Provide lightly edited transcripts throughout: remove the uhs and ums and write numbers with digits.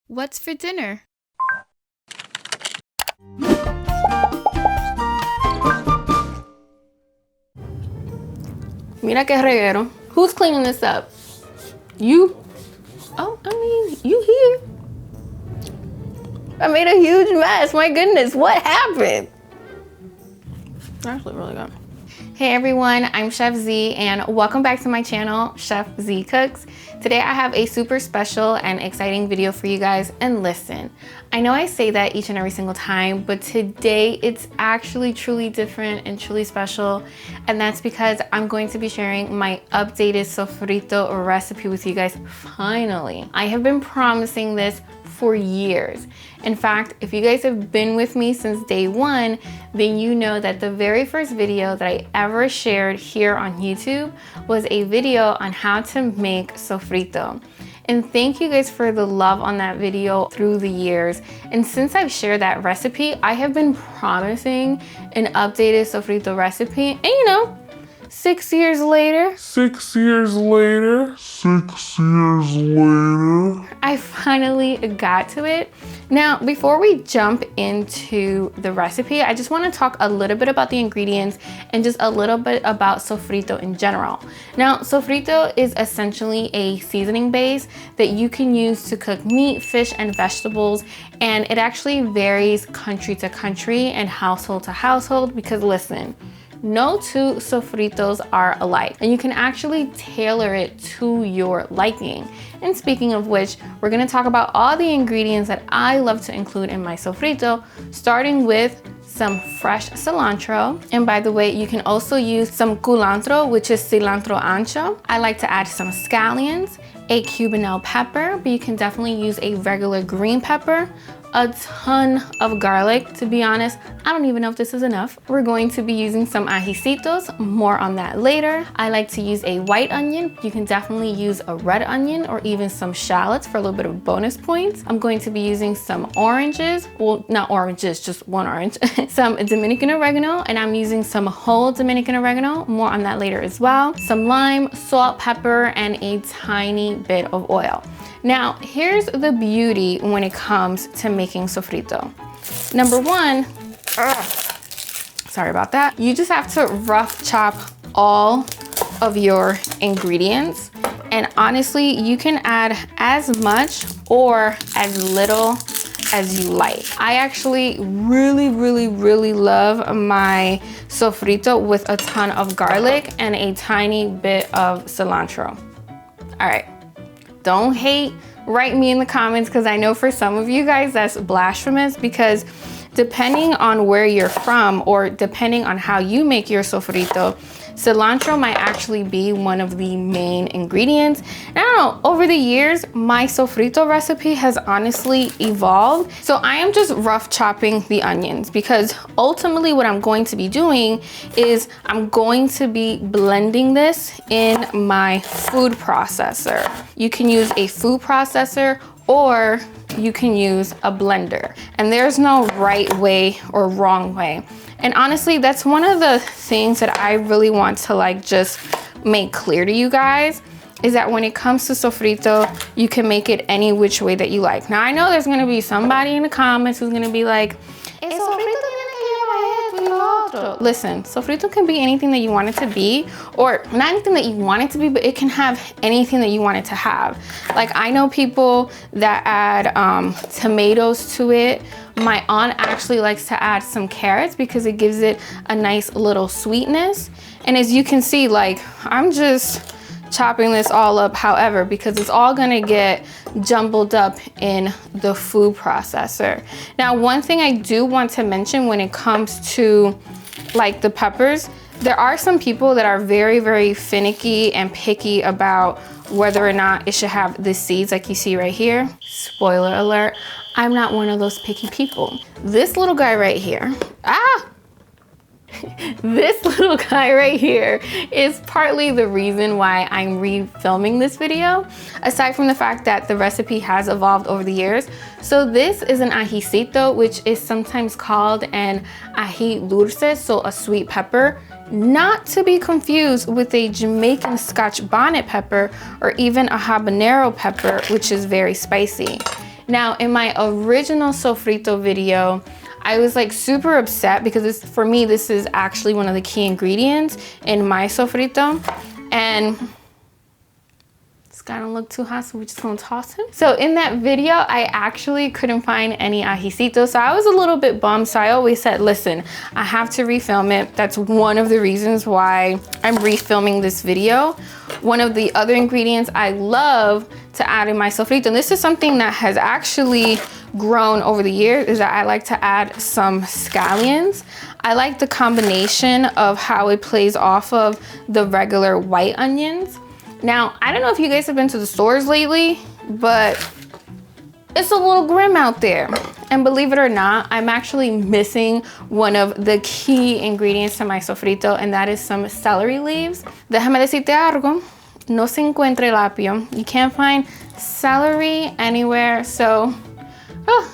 What's for dinner? Mira que reguero. Who's cleaning this up? You? Oh, I mean, you here. I made a huge mess. My goodness, what happened? Actually, really good. Hey everyone, I'm Chef Z and welcome back to my channel, Chef Z Cooks. Today I have a super special and exciting video for you guys, and listen, I know I say that each and every single time, but today it's actually truly different and truly special, and that's because I'm going to be sharing my updated sofrito recipe with you guys finally. I have been promising this for years. In fact, if you guys have been with me since day one, then you know that the very first video that I ever shared here on YouTube was a video on how to make sofrito. And thank you guys for the love on that video through the years. And since I've shared that recipe, I have been promising an updated sofrito recipe. And you know, 6 years later, I finally got to it. Now, before we jump into the recipe, I just want to talk a little bit about the ingredients and just a little bit about sofrito in general. Now, sofrito is essentially a seasoning base that you can use to cook meat, fish, and vegetables, and it actually varies country to country and household to household because listen, no two sofritos are alike, and you can actually tailor it to your liking. And speaking of which, we're gonna talk about all the ingredients that I love to include in my sofrito, starting with some fresh cilantro. And by the way, you can also use some culantro, which is cilantro ancho. I like to add some scallions, a Cubanelle pepper, but you can definitely use a regular green pepper, a ton of garlic. To be honest, I don't even know if this is enough. We're going to be using some ajicitos, more on that later. I like to use a white onion. You can definitely use a red onion or even some shallots for a little bit of bonus points. I'm going to be using some oranges, well, not oranges, just one orange, some Dominican oregano, and I'm using some whole Dominican oregano, more on that later as well. Some lime, salt, pepper, and a tiny bit of oil. Now, here's the beauty when it comes to making sofrito. Number one, sorry about that. You just have to rough chop all of your ingredients. And honestly, you can add as much or as little as you like. I actually really love my sofrito with a ton of garlic and a tiny bit of cilantro. All right. Don't hate, write me in the comments, because I know for some of you guys that's blasphemous, because depending on where you're from or depending on how you make your sofrito, cilantro might actually be one of the main ingredients. And I don't know, over the years, my sofrito recipe has honestly evolved. So I am just rough chopping the onions because ultimately what I'm going to be doing is I'm going to be blending this in my food processor. You can use a food processor or you can use a blender. And there's no right way or wrong way. And honestly, that's one of the things that I really want to just make clear to you guys, is that when it comes to sofrito, you can make it any which way that you like. Now, I know there's gonna be somebody in the comments who's gonna be like, listen, sofrito can be anything that you want it to be, or not anything that you want it to be, but it can have anything that you want it to have. Like, I know people that add tomatoes to it. My aunt actually likes to add some carrots because it gives it a nice little sweetness. And as you can see, I'm just chopping this all up however, because it's all gonna get jumbled up in the food processor. Now, one thing I do want to mention when it comes to the peppers, there are some people that are very finicky and picky about whether or not it should have the seeds like you see right here. Spoiler alert, I'm not one of those picky people. This little guy right here, this little guy right here is partly the reason why I'm refilming this video, aside from the fact that the recipe has evolved over the years. So this is an ajicito, which is sometimes called an ají dulce, so a sweet pepper, not to be confused with a Jamaican Scotch bonnet pepper or even a habanero pepper, which is very spicy. Now, in my original sofrito video, I was like super upset because for me, this is actually one of the key ingredients in my sofrito. And it's gonna look too hot, so we're just gonna toss him. So in that video, I actually couldn't find any ajicitos. So I was a little bit bummed. So I always said, listen, I have to refilm it. That's one of the reasons why I'm refilming this video. One of the other ingredients I love to add in my sofrito, and this is something that has actually grown over the years, is that I like to add some scallions. I like the combination of how it plays off of the regular white onions. Now, I don't know if you guys have been to the stores lately, but it's a little grim out there. And believe it or not, I'm actually missing one of the key ingredients to my sofrito, and that is some celery leaves. Déjame decirte algo, no se encuentra el apio. You can't find celery anywhere, so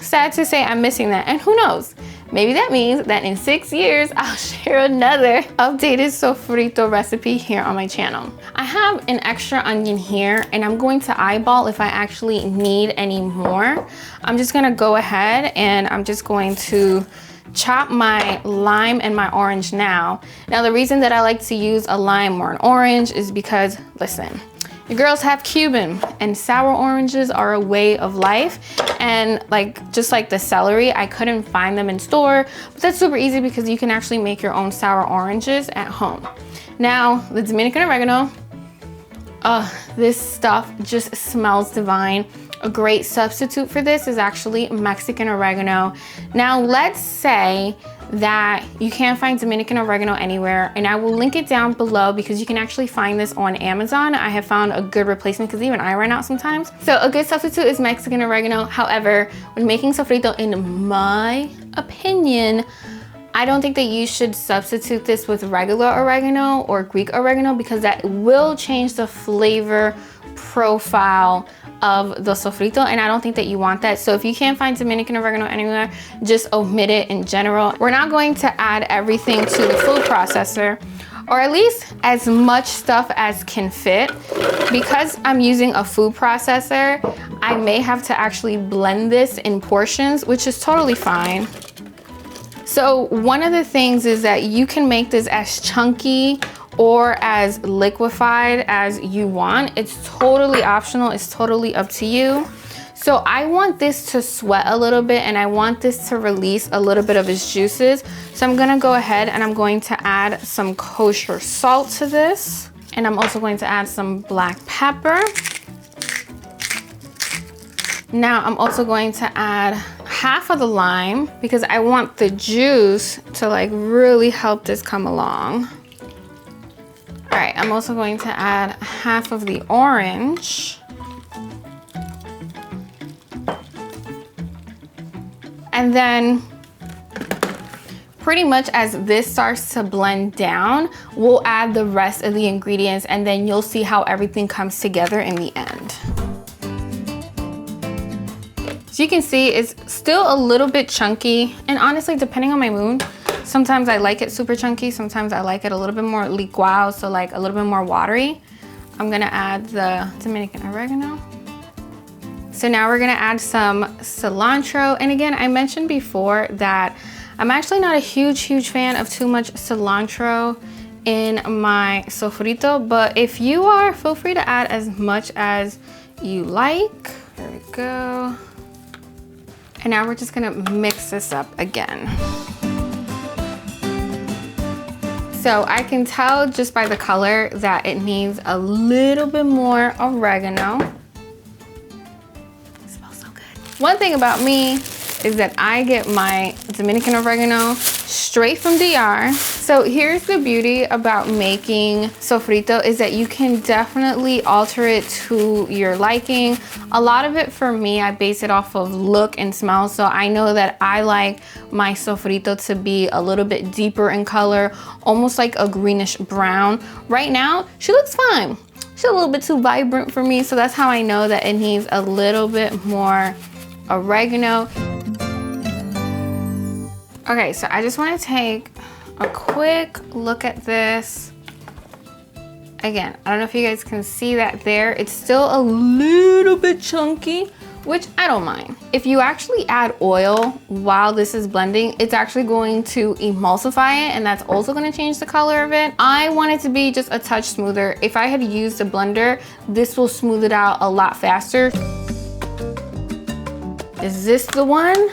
sad to say I'm missing that. And who knows? Maybe that means that in 6 years, I'll share another updated sofrito recipe here on my channel. I have an extra onion here, and I'm going to eyeball if I actually need any more. I'm just gonna go ahead and I'm just going to chop my lime and my orange now. Now, the reason that I like to use a lime or an orange is because, listen, your girls have Cuban, and sour oranges are a way of life. And just like the celery, I couldn't find them in store, but that's super easy because you can actually make your own sour oranges at home. Now, the Dominican oregano, this stuff just smells divine. A great substitute for this is actually Mexican oregano. Now, let's say that you can't find Dominican oregano anywhere, and I will link it down below because you can actually find this on Amazon. I have found a good replacement because even I run out sometimes. So a good substitute is Mexican oregano. However, when making sofrito, in my opinion, I don't think that you should substitute this with regular oregano or Greek oregano because that will change the flavor profile of the sofrito, and I don't think that you want that. So if you can't find Dominican oregano anywhere, just omit it in general. We're not going to add everything to the food processor, or at least as much stuff as can fit. Because I'm using a food processor, I may have to actually blend this in portions, which is totally fine. So one of the things is that you can make this as chunky or as liquefied as you want. It's totally optional, it's totally up to you. So I want this to sweat a little bit, and I want this to release a little bit of its juices. So I'm gonna go ahead and I'm going to add some kosher salt to this. And I'm also going to add some black pepper. Now I'm also going to add half of the lime because I want the juice to really help this come along. All right, I'm also going to add half of the orange. And then pretty much as this starts to blend down, we'll add the rest of the ingredients, and then you'll see how everything comes together in the end. So you can see it's still a little bit chunky, and honestly, depending on my mood, sometimes I like it super chunky, sometimes I like it a little bit more licuado, so a little bit more watery. I'm gonna add the Dominican oregano. So now we're gonna add some cilantro. And again, I mentioned before that I'm actually not a huge fan of too much cilantro in my sofrito, but if you are, feel free to add as much as you like. There we go. And now we're just gonna mix this up again. So I can tell just by the color that it needs a little bit more oregano. It smells so good. One thing about me is that I get my Dominican oregano straight from DR. So here's the beauty about making sofrito, is that you can definitely alter it to your liking. A lot of it for me, I base it off of look and smell. So I know that I like my sofrito to be a little bit deeper in color, almost like a greenish brown. Right now, she looks fine. She's a little bit too vibrant for me, so that's how I know that it needs a little bit more oregano. Okay, so I just want to take a quick look at this. Again, I don't know if you guys can see that there. It's still a little bit chunky, which I don't mind. If you actually add oil while this is blending, it's actually going to emulsify it, and that's also gonna change the color of it. I want it to be just a touch smoother. If I had used a blender, this will smooth it out a lot faster. Is this the one?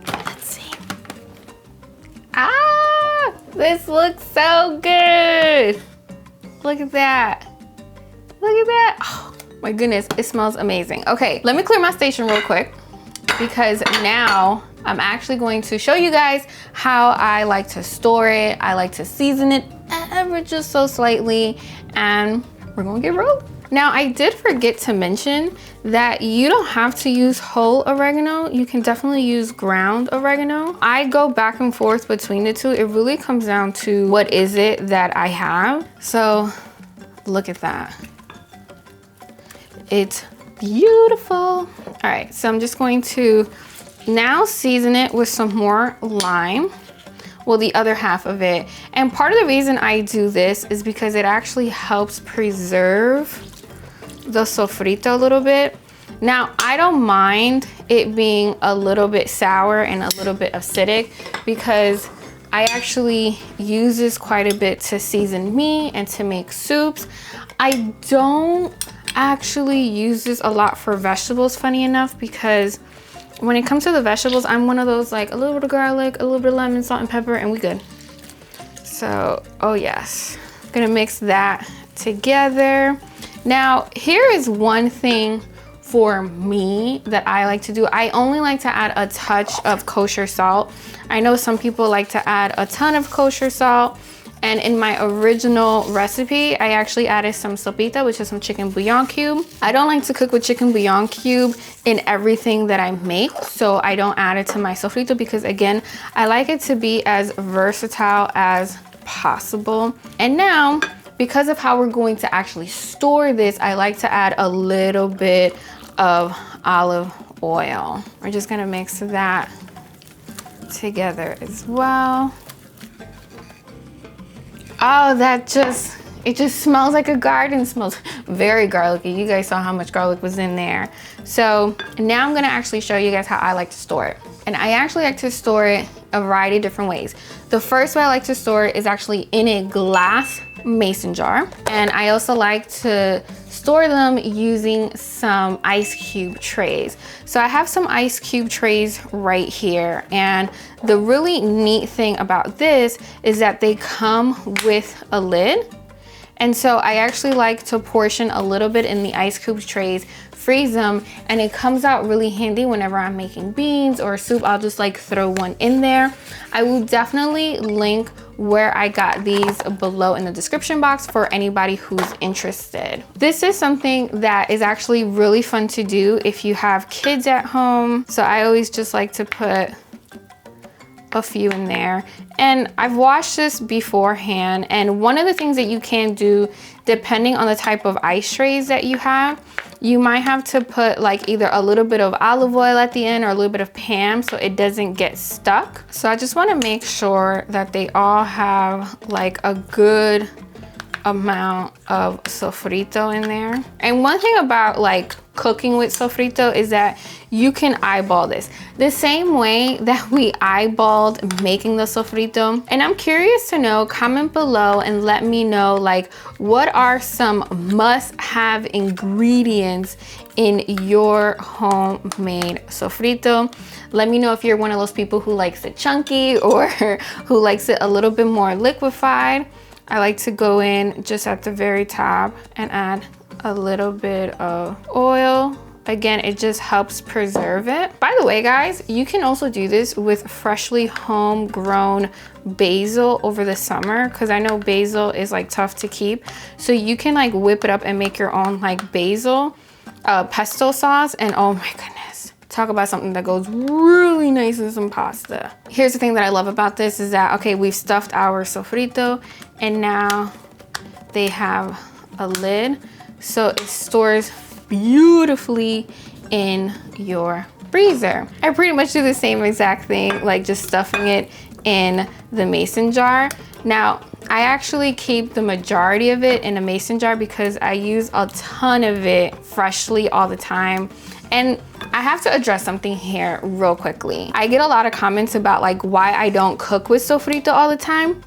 Let's see. Ah, this looks so good. Look at that. Look at that. Oh my goodness, it smells amazing. Okay, let me clear my station real quick, because now I'm actually going to show you guys how I like to store it. I like to season it ever just so slightly, and we're gonna get rolling. Now, I did forget to mention that you don't have to use whole oregano. You can definitely use ground oregano. I go back and forth between the two. It really comes down to what is it that I have. So look at that. It's beautiful. All right, so I'm just going to now season it with some more lime. Well, the other half of it. And part of the reason I do this is because it actually helps preserve the sofrito a little bit. Now, I don't mind it being a little bit sour and a little bit acidic, because I actually use this quite a bit to season meat and to make soups. I don't actually use this a lot for vegetables, funny enough, because when it comes to the vegetables, I'm one of those, like, a little bit of garlic, a little bit of lemon, salt and pepper, and we good. So, oh yes, gonna mix that together. Now, here is one thing for me that I like to do. I only like to add a touch of kosher salt. I know some people like to add a ton of kosher salt. And in my original recipe, I actually added some sopita, which is some chicken bouillon cube. I don't like to cook with chicken bouillon cube in everything that I make, so I don't add it to my sofrito, because again, I like it to be as versatile as possible. And now, because of how we're going to actually store this, I like to add a little bit of olive oil. We're just gonna mix that together as well. Oh, it just smells like a garden. It smells very garlicky. You guys saw how much garlic was in there. So now I'm gonna actually show you guys how I like to store it. And I actually like to store it a variety of different ways. The first way I like to store it is actually in a glass mason jar. And I also like to store them using some ice cube trays. So I have some ice cube trays right here. And the really neat thing about this is that they come with a lid. And so I actually like to portion a little bit in the ice cube trays, freeze them, and it comes out really handy whenever I'm making beans or soup. I'll just like throw one in there. I will definitely link where I got these below in the description box for anybody who's interested. This is something that is actually really fun to do if you have kids at home. So I always just like to put a few in there. And I've washed this beforehand, and one of the things that you can do, depending on the type of ice trays that you have, you might have to put like either a little bit of olive oil at the end or a little bit of Pam so it doesn't get stuck. So I just want to make sure that they all have like a good amount of sofrito in there. And one thing about like cooking with sofrito is that you can eyeball this the same way that we eyeballed making the sofrito. And I'm curious to know, comment below and let me know like what are some must-have ingredients in your homemade sofrito. Let me know if you're one of those people who likes it chunky or who likes it a little bit more liquefied. I like to go in just at the very top and add a little bit of oil. Again, it just helps preserve it. By the way, guys, you can also do this with freshly homegrown basil over the summer, because I know basil is like tough to keep. So you can like whip it up and make your own like basil pesto sauce, and oh my goodness. Talk about something that goes really nice in some pasta. Here's the thing that I love about this is that, okay, we've stuffed our sofrito and now they have a lid. So it stores beautifully in your freezer. I pretty much do the same exact thing, like just stuffing it in the mason jar. Now, I actually keep the majority of it in a mason jar because I use a ton of it freshly all the time. And I have to address something here real quickly. I get a lot of comments about like why I don't cook with sofrito all the time.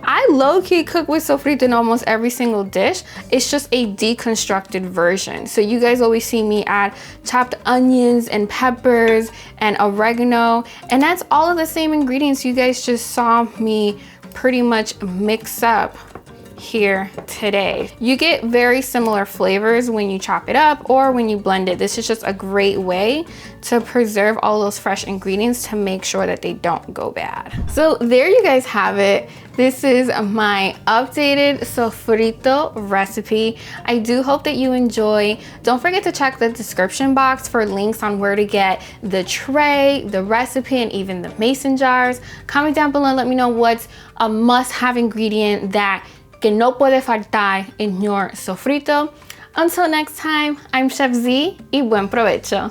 I low-key cook with sofrito in almost every single dish. It's just a deconstructed version. So you guys always see me add chopped onions and peppers and oregano, and that's all of the same ingredients you guys just saw me pretty much mix up here today. You get very similar flavors when you chop it up or when you blend it. This is just a great way to preserve all those fresh ingredients to make sure that they don't go bad. So there you guys have it. This is my updated sofrito recipe. I do hope that you enjoy. Don't forget to check the description box for links on where to get the tray, the recipe, and even the mason jars. Comment down below and let me know what's a must-have ingredient that que no puede faltar en your sofrito. Until next time, I'm Chef Z y buen provecho.